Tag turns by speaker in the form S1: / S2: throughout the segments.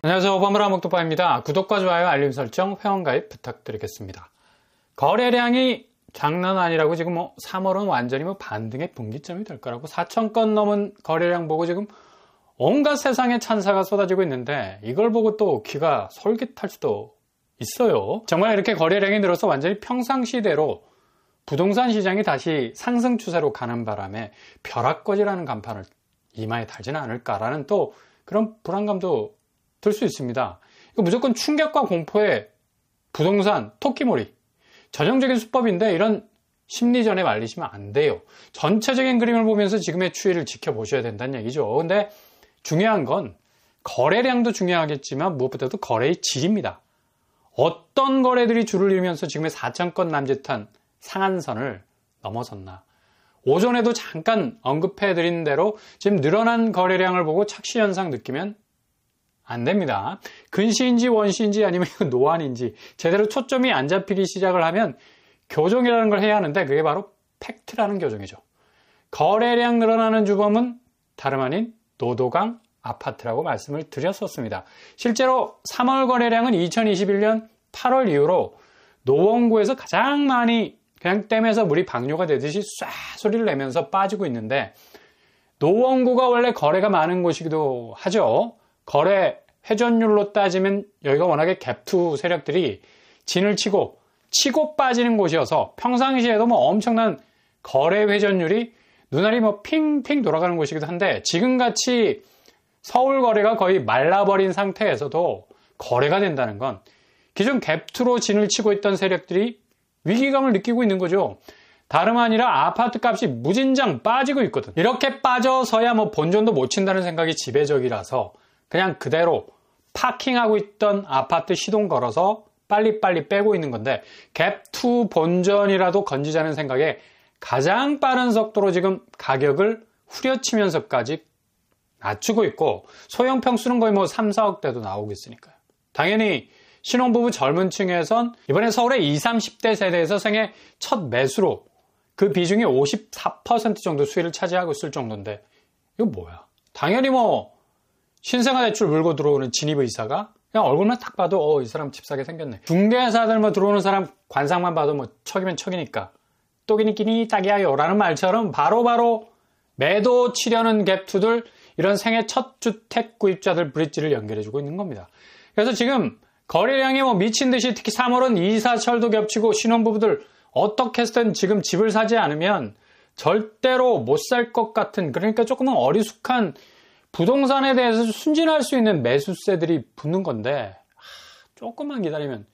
S1: 안녕하세요. 오바마라 목도빠입니다. 구독과 좋아요, 알림 설정, 회원가입 부탁드리겠습니다. 거래량이 장난 아니라고 지금 3월은 완전히 반등의 분기점이 될 거라고 4,000건 넘은 거래량 보고 지금 온갖 세상의 찬사가 쏟아지고 있는데 이걸 보고 또 귀가 솔깃할 수도 있어요. 정말 이렇게 거래량이 늘어서 완전히 평상시대로 부동산 시장이 다시 상승 추세로 가는 바람에 벼락거지라는 간판을 이마에 달지는 않을까라는 또 그런 불안감도 들 수 있습니다. 이거 무조건 충격과 공포에 부동산 토끼몰이 전형적인 수법인데 이런 심리전에 말리시면 안 돼요. 전체적인 그림을 보면서 지금의 추이를 지켜보셔야 된다는 얘기죠. 근데 중요한 건 거래량도 중요하겠지만 무엇보다도 거래의 질입니다. 어떤 거래들이 줄을 이루면서 지금의 4,000건 남짓한 상한선을 넘어섰나. 오전에도 잠깐 언급해드린 대로 지금 늘어난 거래량을 보고 착시 현상 느끼면 안 됩니다. 근시인지 원시인지 아니면 노안인지 제대로 초점이 안 잡히기 시작을 하면 교정이라는 걸 해야 하는데 그게 바로 팩트라는 교정이죠. 거래량 늘어나는 주범은 다름 아닌 노도강 아파트라고 말씀을 드렸었습니다. 실제로 3월 거래량은 2021년 8월 이후로 노원구에서 가장 많이 그냥 댐에서 물이 방류가 되듯이 쏴 소리를 내면서 빠지고 있는데 노원구가 원래 거래가 많은 곳이기도 하죠. 거래 회전율로 따지면 여기가 워낙에 갭투 세력들이 진을 치고 빠지는 곳이어서 평상시에도 엄청난 거래 회전율이 눈알이 핑핑 돌아가는 곳이기도 한데 지금같이 서울 거래가 거의 말라버린 상태에서도 거래가 된다는 건 기존 갭투로 진을 치고 있던 세력들이 위기감을 느끼고 있는 거죠. 다름 아니라 아파트 값이 무진장 빠지고 있거든. 이렇게 빠져서야 본전도 못 친다는 생각이 지배적이라서 그냥 그대로 파킹하고 있던 아파트 시동 걸어서 빨리빨리 빼고 있는 건데 갭2 본전이라도 건지자는 생각에 가장 빠른 속도로 지금 가격을 후려치면서까지 낮추고 있고 소형 평수는 거의 3, 4억대도 나오고 있으니까요. 당연히 신혼부부 젊은 층에선 이번에 서울의 20, 30대 세대에서 생애 첫 매수로 그 비중이 54% 정도 수위를 차지하고 있을 정도인데 이거 뭐야? 당연히 신생아 대출 물고 들어오는 진입의사가 그냥 얼굴만 딱 봐도 이 사람 집 사게 생겼네. 중개사들 들어오는 사람 관상만 봐도 척이면 척이니까 똑이니 끼니 딱이야요 라는 말처럼 바로바로 매도 치려는 갭투들 이런 생애 첫 주택 구입자들 브릿지를 연결해주고 있는 겁니다. 그래서 지금 거래량이 미친 듯이 특히 3월은 이사철도 겹치고 신혼부부들 어떻게 해서든 지금 집을 사지 않으면 절대로 못 살 것 같은 그러니까 조금은 어리숙한 부동산에 대해서 순진할 수 있는 매수세들이 붙는 건데 조금만 기다리면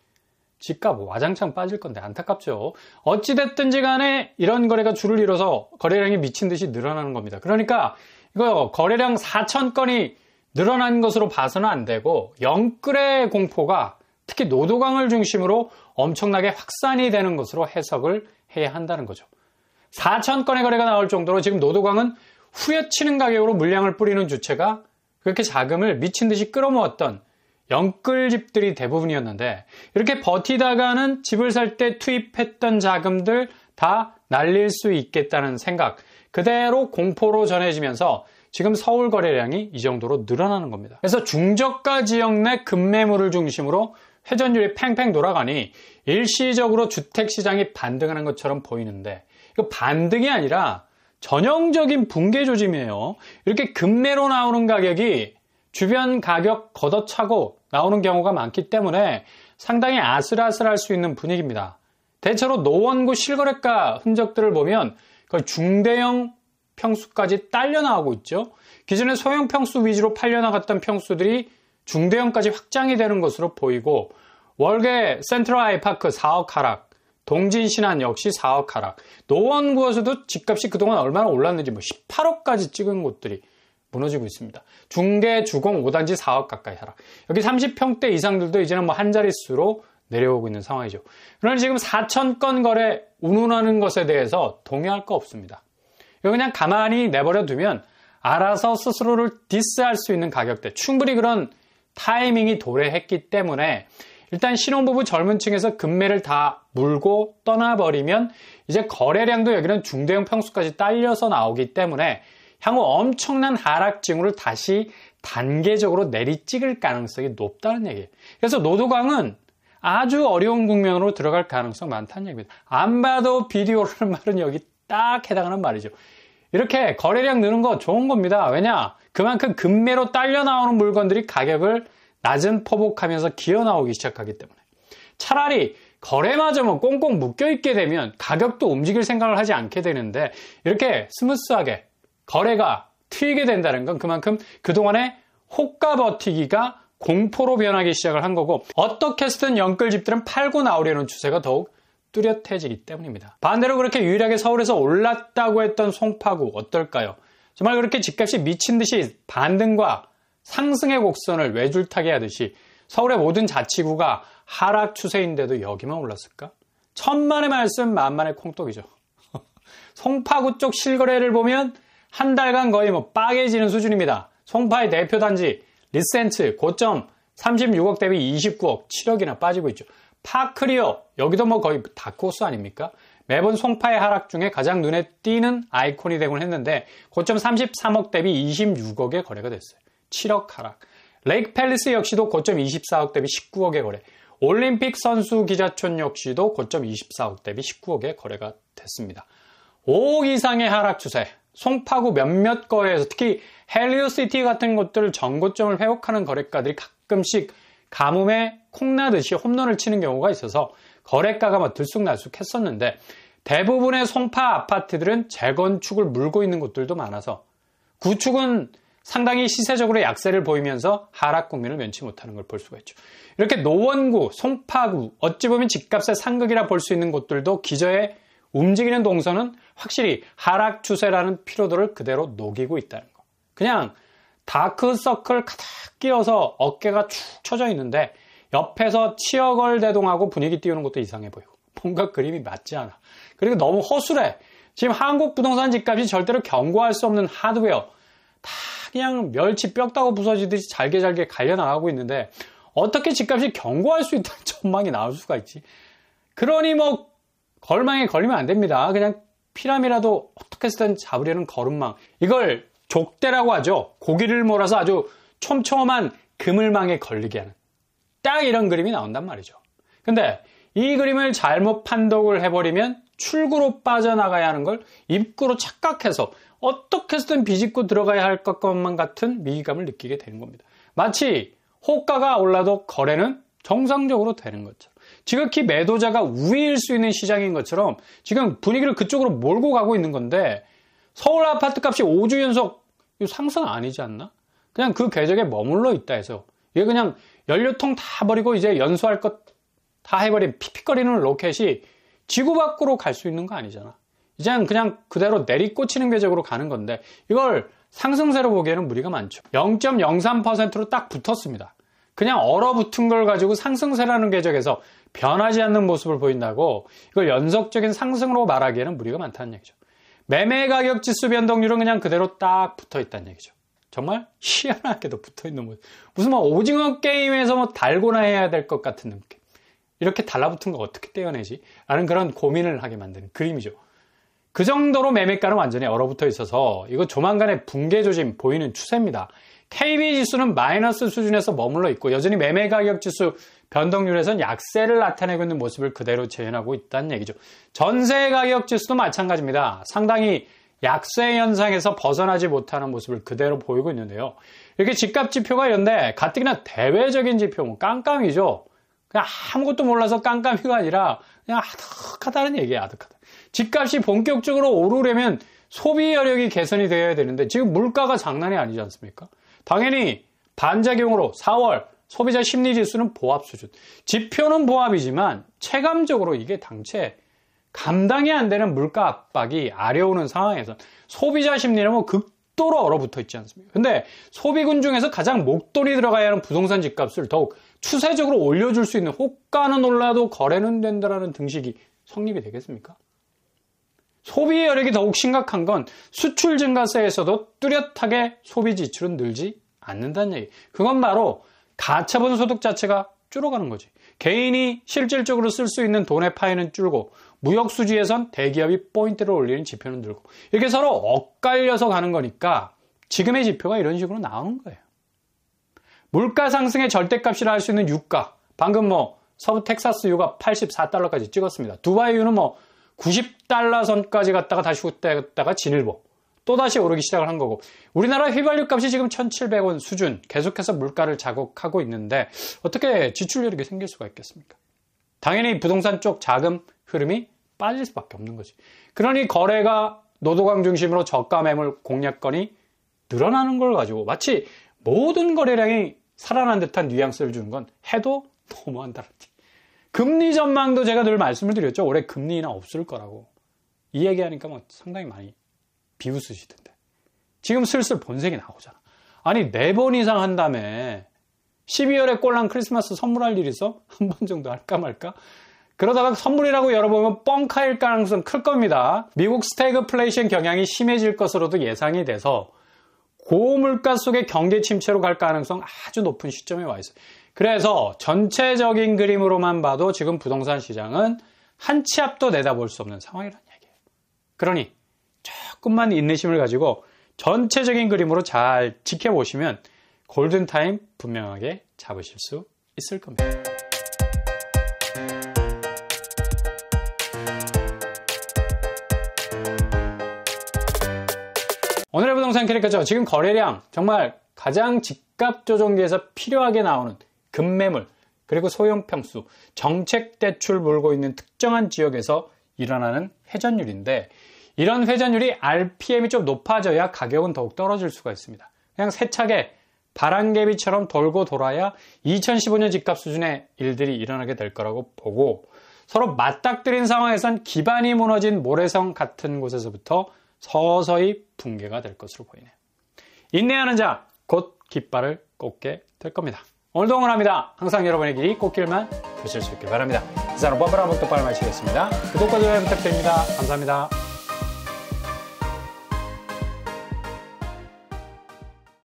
S1: 집값 와장창 빠질 건데 안타깝죠. 어찌됐든지 간에 이런 거래가 줄을 이뤄서 거래량이 미친 듯이 늘어나는 겁니다. 그러니까 이거 거래량 4,000건이 늘어난 것으로 봐서는 안 되고 영끌의 공포가 특히 노도강을 중심으로 엄청나게 확산이 되는 것으로 해석을 해야 한다는 거죠. 4,000건의 거래가 나올 정도로 지금 노도강은 후려치는 가격으로 물량을 뿌리는 주체가 그렇게 자금을 미친 듯이 끌어모았던 영끌집들이 대부분이었는데 이렇게 버티다가는 집을 살 때 투입했던 자금들 다 날릴 수 있겠다는 생각 그대로 공포로 전해지면서 지금 서울 거래량이 이 정도로 늘어나는 겁니다. 그래서 중저가 지역 내 급매물을 중심으로 회전율이 팽팽 돌아가니 일시적으로 주택시장이 반등하는 것처럼 보이는데 이거 반등이 아니라 전형적인 붕괴 조짐이에요. 이렇게 급매로 나오는 가격이 주변 가격 걷어차고 나오는 경우가 많기 때문에 상당히 아슬아슬할 수 있는 분위기입니다. 대체로 노원구 실거래가 흔적들을 보면 거의 중대형 평수까지 딸려 나오고 있죠. 기존에 소형 평수 위주로 팔려나갔던 평수들이 중대형까지 확장이 되는 것으로 보이고 월계 센트럴 아이파크 4억 하락, 동진 신안 역시 4억 하락, 노원구에서도 집값이 그동안 얼마나 올랐는지 18억까지 찍은 곳들이 무너지고 있습니다. 중계 주공 5단지 4억 가까이 하락. 여기 30평대 이상들도 이제는 한 자릿수로 내려오고 있는 상황이죠. 그러나 지금 4,000건 거래 운운하는 것에 대해서 동의할 거 없습니다. 이거 그냥 가만히 내버려 두면 알아서 스스로를 디스할 수 있는 가격대, 충분히 그런 타이밍이 도래했기 때문에 일단 신혼부부 젊은 층에서 급매를 다 물고 떠나버리면 이제 거래량도 여기는 중대형 평수까지 딸려서 나오기 때문에 향후 엄청난 하락 징후를 다시 단계적으로 내리찍을 가능성이 높다는 얘기예요. 그래서 노두광은 아주 어려운 국면으로 들어갈 가능성 많다는 얘기입니다. 안 봐도 비디오라는 말은 여기 딱 해당하는 말이죠. 이렇게 거래량 느는 거 좋은 겁니다. 왜냐? 그만큼 급매로 딸려 나오는 물건들이 가격을 낮은 포복하면서 기어 나오기 시작하기 때문에. 차라리 거래마저 뭐 꽁꽁 묶여있게 되면 가격도 움직일 생각을 하지 않게 되는데 이렇게 스무스하게 거래가 트이게 된다는 건 그만큼 그동안의 호가 버티기가 공포로 변하기 시작을 한 거고 어떻게 해서든 영끌집들은 팔고 나오려는 추세가 더욱 뚜렷해지기 때문입니다. 반대로 그렇게 유일하게 서울에서 올랐다고 했던 송파구 어떨까요? 정말 그렇게 집값이 미친 듯이 반등과 상승의 곡선을 외줄타기 하듯이 서울의 모든 자치구가 하락 추세인데도 여기만 올랐을까? 천만의 말씀 만만의 콩떡이죠. 송파구 쪽 실거래를 보면 한 달간 거의 뭐 빠개지는 수준입니다. 송파의 대표 단지 리센트 고점 36억 대비 29억 7억이나 빠지고 있죠. 파크리어 여기도 뭐 거의 다크호스 아닙니까? 매번 송파의 하락 중에 가장 눈에 띄는 아이콘이 되곤 했는데 고점 33억 대비 26억에 거래가 됐어요. 7억 하락. 레이크 팰리스 역시도 고점 24억 대비 19억에 거래. 올림픽 선수 기자촌 역시도 고점 24억 대비 19억에 거래가 됐습니다. 5억 이상의 하락 추세. 송파구 몇몇 거래에서 특히 헬리오시티 같은 곳들 전고점을 회복하는 거래가들이 가끔씩 가뭄에 콩나듯이 홈런을 치는 경우가 있어서 거래가가 막 들쑥날쑥 했었는데 대부분의 송파 아파트들은 재건축을 물고 있는 곳들도 많아서 구축은 상당히 시세적으로 약세를 보이면서 하락 국면을 면치 못하는 걸 볼 수가 있죠. 이렇게 노원구, 송파구, 어찌 보면 집값의 상극이라 볼 수 있는 곳들도 기저에 움직이는 동선은 확실히 하락 추세라는 피로도를 그대로 녹이고 있다는 거. 그냥 다크서클 가득 끼어서 어깨가 축 처져 있는데 옆에서 치어걸 대동하고 분위기 띄우는 것도 이상해 보이고 뭔가 그림이 맞지 않아. 그리고 너무 허술해. 지금 한국 부동산 집값이 절대로 경고할 수 없는 하드웨어 다 그냥 멸치 뼈 따고 부서지듯이 잘게 갈려나가고 있는데 어떻게 집값이 경고할 수 있다는 전망이 나올 수가 있지. 그러니 뭐 걸망에 걸리면 안 됩니다. 그냥 피라미라도 어떻게 해서든 잡으려는 걸음망. 이걸 족대라고 하죠. 고기를 몰아서 아주 촘촘한 그물망에 걸리게 하는. 딱 이런 그림이 나온단 말이죠. 근데 이 그림을 잘못 판독을 해버리면 출구로 빠져나가야 하는 걸 입구로 착각해서 어떻게 해서든 비집고 들어가야 할 것만 같은 위기감을 느끼게 되는 겁니다. 마치 호가가 올라도 거래는 정상적으로 되는 것처럼. 지극히 매도자가 우위일 수 있는 시장인 것처럼 지금 분위기를 그쪽으로 몰고 가고 있는 건데 서울 아파트 값이 5주 연속 상승 아니지 않나? 그냥 그 궤적에 머물러 있다 해서 이게 그냥 연료통 다 버리고 이제 연소할 것 다 해버린 픽픽거리는 로켓이 지구 밖으로 갈 수 있는 거 아니잖아. 이제는 그냥 그대로 내리꽂히는 궤적으로 가는 건데 이걸 상승세로 보기에는 무리가 많죠. 0.03%로 딱 붙었습니다. 그냥 얼어붙은 걸 가지고 상승세라는 궤적에서 변하지 않는 모습을 보인다고 이걸 연속적인 상승으로 말하기에는 무리가 많다는 얘기죠. 매매 가격 지수 변동률은 그냥 그대로 딱 붙어 있다는 얘기죠. 정말 희한하게도 붙어 있는 모습. 무슨 뭐 오징어 게임에서 뭐 달고나 해야 될 것 같은 느낌. 이렇게 달라붙은 거 어떻게 떼어내지? 라는 그런 고민을 하게 만드는 그림이죠. 그 정도로 매매가는 완전히 얼어붙어 있어서 이거 조만간에 붕괴 조짐 보이는 추세입니다. KB 지수는 마이너스 수준에서 머물러 있고 여전히 매매 가격 지수 변동률에선 약세를 나타내고 있는 모습을 그대로 재현하고 있다는 얘기죠. 전세 가격 지수도 마찬가지입니다. 상당히 약세 현상에서 벗어나지 못하는 모습을 그대로 보이고 있는데요. 이렇게 집값 지표가 이런데 가뜩이나 대외적인 지표, 뭐 깜깜이죠. 그냥 아무것도 몰라서 깜깜이가 아니라 그냥 아득하다는 얘기예요. 아득하다. 집값이 본격적으로 오르려면 소비 여력이 개선이 되어야 되는데 지금 물가가 장난이 아니지 않습니까? 당연히 반작용으로 4월 소비자 심리지수는 보합 수준. 지표는 보합이지만 체감적으로 이게 당최 감당이 안 되는 물가 압박이 아려오는 상황에서 소비자 심리는 뭐 극도로 얼어붙어 있지 않습니까? 근데 소비군 중에서 가장 목돈이 들어가야 하는 부동산 집값을 더욱 추세적으로 올려줄 수 있는 호가는 올라도 거래는 된다라는 등식이 성립이 되겠습니까? 소비 여력이 더욱 심각한 건 수출 증가세에서도 뚜렷하게 소비 지출은 늘지 않는다는 얘기. 그건 바로 가처분 소득 자체가 줄어가는 거지. 개인이 실질적으로 쓸 수 있는 돈의 파이는 줄고 무역 수지에선 대기업이 포인트를 올리는 지표는 늘고 이렇게 서로 엇갈려서 가는 거니까 지금의 지표가 이런 식으로 나오는 거예요. 물가 상승의 절대값이라 할 수 있는 유가, 방금 서부 텍사스 유가 84달러까지 찍었습니다. 두바이 유는 90달러 선까지 갔다가 다시 후퇴했다가 진일보 또다시 오르기 시작을 한 거고, 우리나라 휘발유 값이 지금 1,700원 수준, 계속해서 물가를 자극하고 있는데 어떻게 지출률이 이렇게 생길 수가 있겠습니까? 당연히 부동산 쪽 자금 흐름이 빠질 수밖에 없는 거지. 그러니 거래가 노도강 중심으로 저가 매물 공략권이 늘어나는 걸 가지고 마치 모든 거래량이 살아난 듯한 뉘앙스를 주는 건 해도 너무한다랄지. 금리 전망도 제가 늘 말씀을 드렸죠. 올해 금리 인하 없을 거라고. 이 얘기하니까 상당히 많이 비웃으시던데. 지금 슬슬 본색이 나오잖아. 아니 4번 이상 한 다음에 12월에 꼴랑 크리스마스 선물할 일 있어? 한 번 정도 할까 말까? 그러다가 선물이라고 열어보면 뻥카일 가능성 클 겁니다. 미국 스태그플레이션 경향이 심해질 것으로도 예상이 돼서 고물가 속의 경제 침체로 갈 가능성 아주 높은 시점에 와 있어요. 그래서 전체적인 그림으로만 봐도 지금 부동산 시장은 한 치 앞도 내다볼 수 없는 상황이라는 얘기예요. 그러니 조금만 인내심을 가지고 전체적인 그림으로 잘 지켜보시면 골든타임 분명하게 잡으실 수 있을 겁니다. 오늘의 부동산 캐릭터죠. 지금 거래량, 정말 가장 집값 조정기에서 필요하게 나오는 급매물, 그리고 소형 평수, 정책 대출 몰고 있는 특정한 지역에서 일어나는 회전율인데, 이런 회전율이 RPM이 좀 높아져야 가격은 더욱 떨어질 수가 있습니다. 그냥 세차게 바람개비처럼 돌고 돌아야 2015년 집값 수준의 일들이 일어나게 될 거라고 보고, 서로 맞닥뜨린 상황에선 기반이 무너진 모래성 같은 곳에서부터 서서히 붕괴가 될 것으로 보이네요. 인내하는 자, 곧 깃발을 꽂게 될 겁니다. 오늘도 응원합니다. 항상 여러분의 길이 꽃길만 되실 수 있길 바랍니다. 이상으로 뻔뻔한 복덕발을 마치겠습니다. 구독과 좋아요 부탁드립니다. 감사합니다.